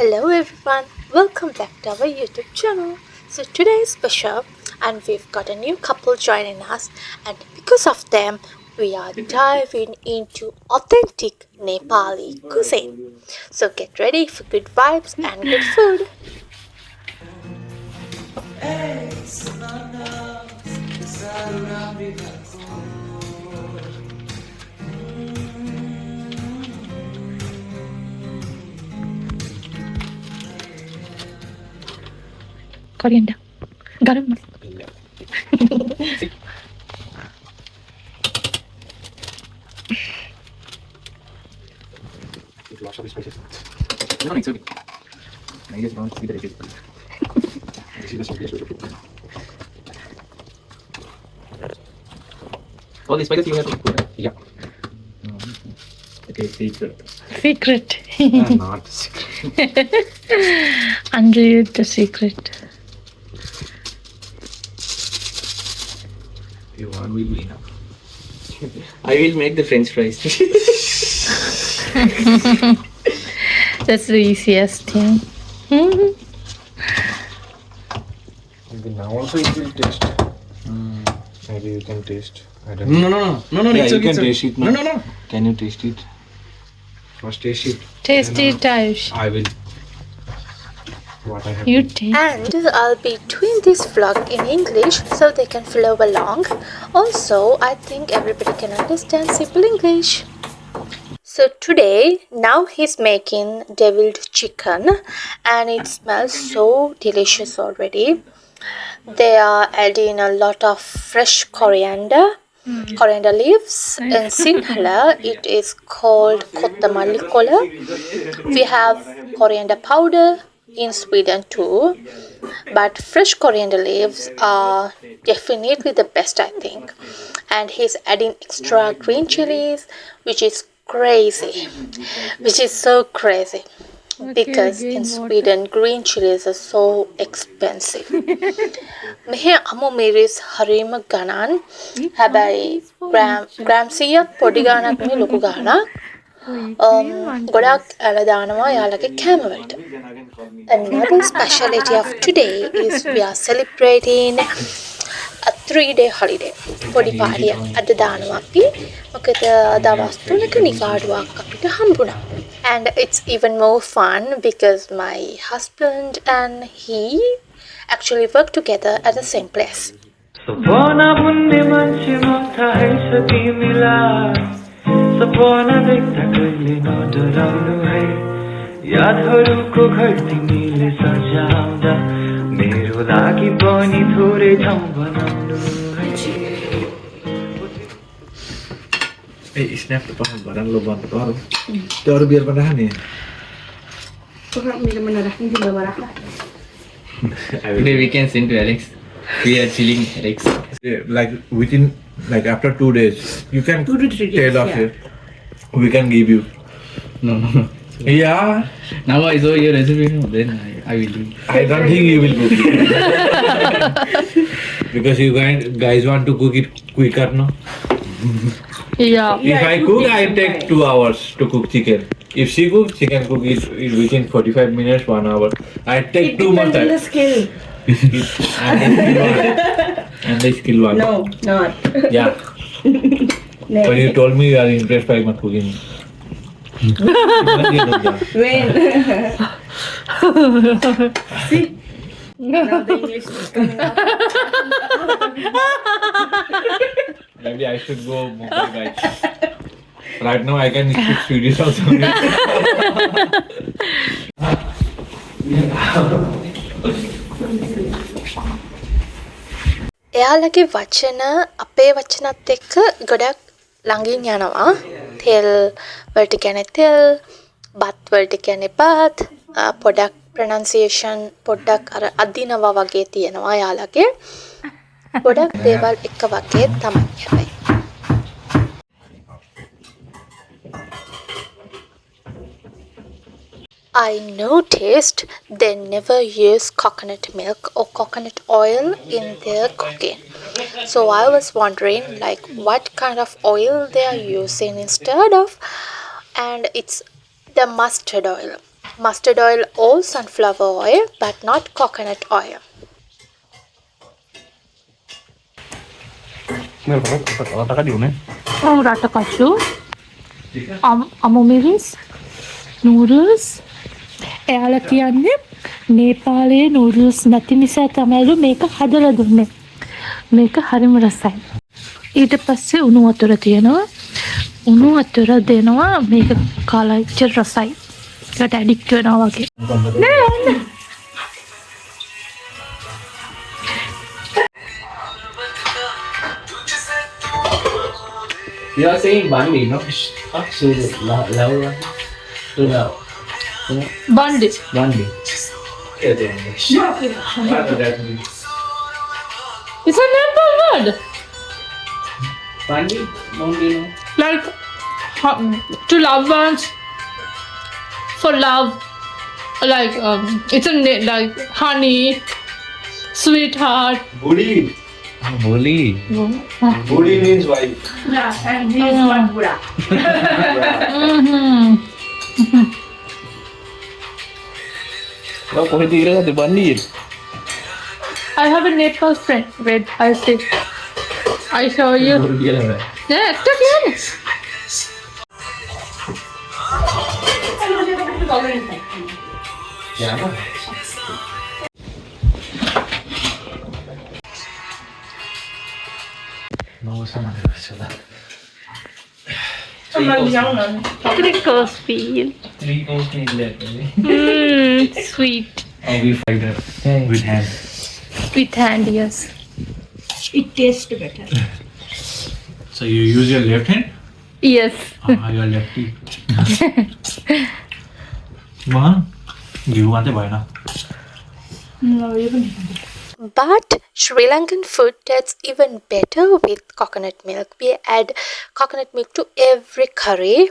Hello everyone, welcome back to our YouTube channel. So today is special and we've got a new couple joining us, and because of them we are diving into authentic Nepali cuisine. So get ready for good vibes and good food. Coriander. Garam masala. Lots of spices. No, it's okay. I just don't see the recipe. This is the spices. All the spices you have to put. Yeah. Okay, secret. Secret. Not secret. Unread the secret. You want will be enough. I will make the French fries. That's the easiest thing. Maybe now also it will taste. Maybe you can taste. I don't know. No. Yeah, It's you okay. can taste it. No. Can you taste it? First taste it. Taste Then, it, Ayush. I will. What I have. You to- taste. And I'll be doing this vlog in English so they can follow along. Also, I think everybody can understand simple English. So today, now he's making deviled chicken and it smells so delicious already. They are adding a lot of fresh coriander leaves. In Sinhala, it is called kottamalli kola. We have coriander powder in Sweden too, but fresh coriander leaves are definitely the best, I think. And he's adding extra green chilies, which is so crazy, because in Sweden green chilies are so expensive. මෙහි අමු මිරිස් හරීම ගණන්. හැබැයි gram 100ක් පොඩි ගාණක් නෙවෙයි ලොකු ගාණක්. ගොඩක් ඇල දානවා යාළගේ කෑම වලට. Another speciality of today is we are celebrating a 3-day holiday. පොඩි පාටියක් අද දානවා අපි. මොකද දවස් 3ක නිකාඩුවක් අපිට හම්බුණා. And it's even more fun because my husband and he actually work together at the same place. सपना बुन्ने मान्छे माथा हैछ तिमीलाई सपना देख्दा कहिले नडराउनु है यादहरूको घर तिमीले सजाउँदा मेरो लागि पनि थोरै ठाउँ बनाउनु है Hey, snap the pan. Barang lo ban baru. Baru biar pada ni. Today we can send to Alex. We are chilling, Alex. Like within, like after 2 days, you can 2 to 3 days. tell us Yeah. it. We can give you. No. Yeah. Now I saw your recipe, no, then I will do. I don't think you will cook it. Because you guys want to cook it quicker, no? Yeah. If I cook, I take 2 hours to cook chicken. If she cooks, she can cook it within 45 minutes, 1 hour. I take It 2 more depends on the time. skill. And the skill one. No, not. Yeah. When you told me you are impressed by my cooking. When? See? Now the English is coming out. Maybe I should go Mumbai, guys. Right now I can speak Swedish also. එයාලගේ වචන අපේ වචනත් එක්ක ගොඩක් ළඟින් යනවා. තෙල් වලට කියන්නේ තෙල්, බත් වලට කියන්නේ බත්, පොඩක් ප්‍රොනන්සියේෂන් පොඩ්ඩක් අර අදිනවා වගේ තියෙනවා යාළගේ. ගොඩක් දේවල් එක වගේ තමයි හැබැයි. I noticed they never use coconut milk or coconut oil in their cooking. So I was wondering like what kind of oil they are using instead of, and it's the mustard oil. mustard oil or sunflower oil, but not coconut oil. රටකචු අමුමිරිස් noodles එයාලා කියන්නේ නේපාලයේ noodles නැති නිසා තමයිලු මේක හදලා දුන්නේ. මේක හරිම රසයි. ඊට පස්සේ උණු වතුර තියෙනවා. උණු වතුර දෙනවා මේක කාලා ඉච්චර රසයි. ඒකට ඇඩික්ට් වෙනවා වගේ. නෑ ඔන්න. You are saying bandi, no? So love. බණ්ඩි. Bandi. Yeah, then. It's a Nepal word. Bandi? Bandi, no? Like to love ones, for love, like it's like honey, sweetheart. Budi. Boli. Budi means wife. Yeah, and he is one Buddha. Kau kohe tira kate bandi. I have a Nepal friend. Wait, I show you. Yeah, take it. Yeah. No, sama ada. Crickles feel. 3 course meal left. Sweet. Oh, we fried that with hand. With hand, yes. It tastes better. So you use your left hand? Yes. You are lefty. Mom, you want to buy now? No, even. But Sri Lankan food tastes even better with coconut milk. We add coconut milk to every curry.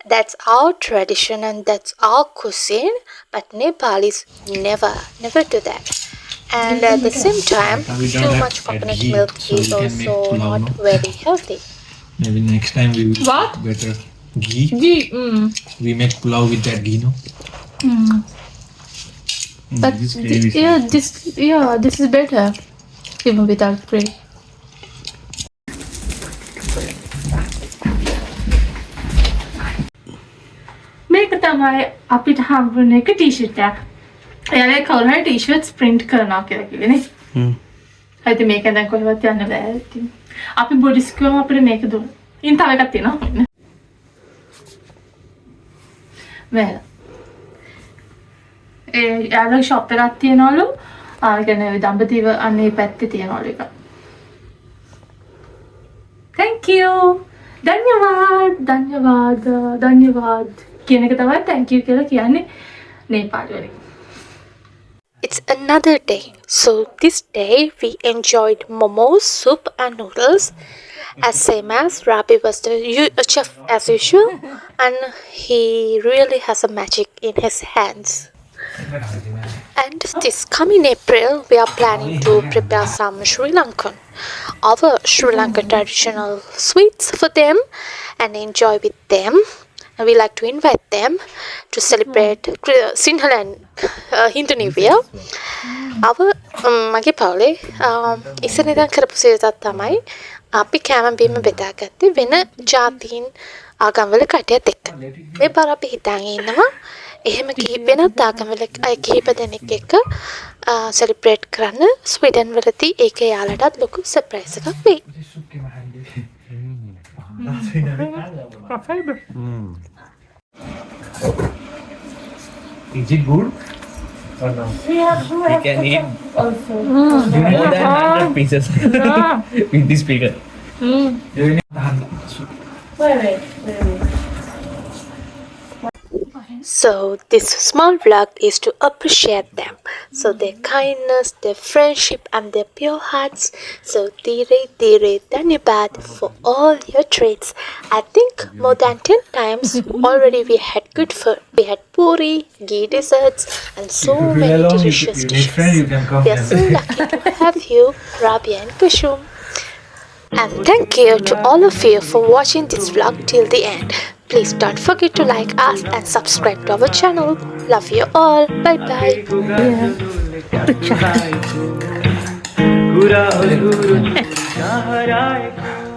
That's our tradition and that's our cuisine. But Nepalis never do that. And at the same time, We don't too have much coconut ghee, milk so is we can make also pulao, not no? very healthy. Maybe next time we will What? better ghee. Ghee. We make pulao with that ghee, no? But This is gravy. this is better even without bread. මේක තමයි අපිට හම්බුන එක T-shirt එකක්. එයාලා කවුරු හරි T-shirts print කරනවා කියලා කිව්වේ නේ. හරිද මේක දැන් කොහෙවත් යන්න බෑ ඉතින්. අපි බොඩිස් කිව්වම අපිට මේක දුන්නා. ඉතින් තව එකක් තියෙනවා. වැල. එයාලා ෂොප් එකක් තියනවලු. ඒ කියන්නේ දඹදිව අනේ පැත්තේ තියනවලු එක. Thank you. ධන්‍යවාද කියන එක තමයි thank you කියලා කියන්නේ නේපාලි වලින්. It's another day. So this day we enjoyed momos, soup and noodles. As same as Rabi was the chef as usual, and he really has a magic in his hands. And this coming April, we are planning to prepare some our Sri Lankan traditional sweets for them and enjoy with them. And we like to invite them to celebrate Sinhala and Hindu New Year. මගේ පවුලේ ඉස්සර ඉඳන් කරපු සියයක් තමයි අපි කෑම බීම බෙදාගත්තේ වෙන ජාතීන් ආගම්වල කටයත් එක්ක. මේ පාර අපි හිතාගෙන ඉන්නවා එහෙම වෙනත් ආගම්වල අය කිහිප දෙනෙක් එක්ක සෙලිබ්‍රේට් කරන්න ස්වීඩන් වලදී ඒක යාලටත් ලොකු සර්ප්‍රයිස් එකක් වෙයි. Is it good or no? You can eat Also. more than 100 pieces with this figure. Wait. So this small vlog is to appreciate them. So their kindness, their friendship and their pure hearts. So dire dhanyabad for all your treats. I think more than 10 times already we had good food. We had puri, ghee desserts and so many delicious dishes. We are so lucky to have you, Rabia and Kushum. And thank you to all of you for watching this vlog till the end. Please don't forget to like us and subscribe to our channel. Love you all. Bye bye. कुरा अधुरो छु, कहाँ हराएको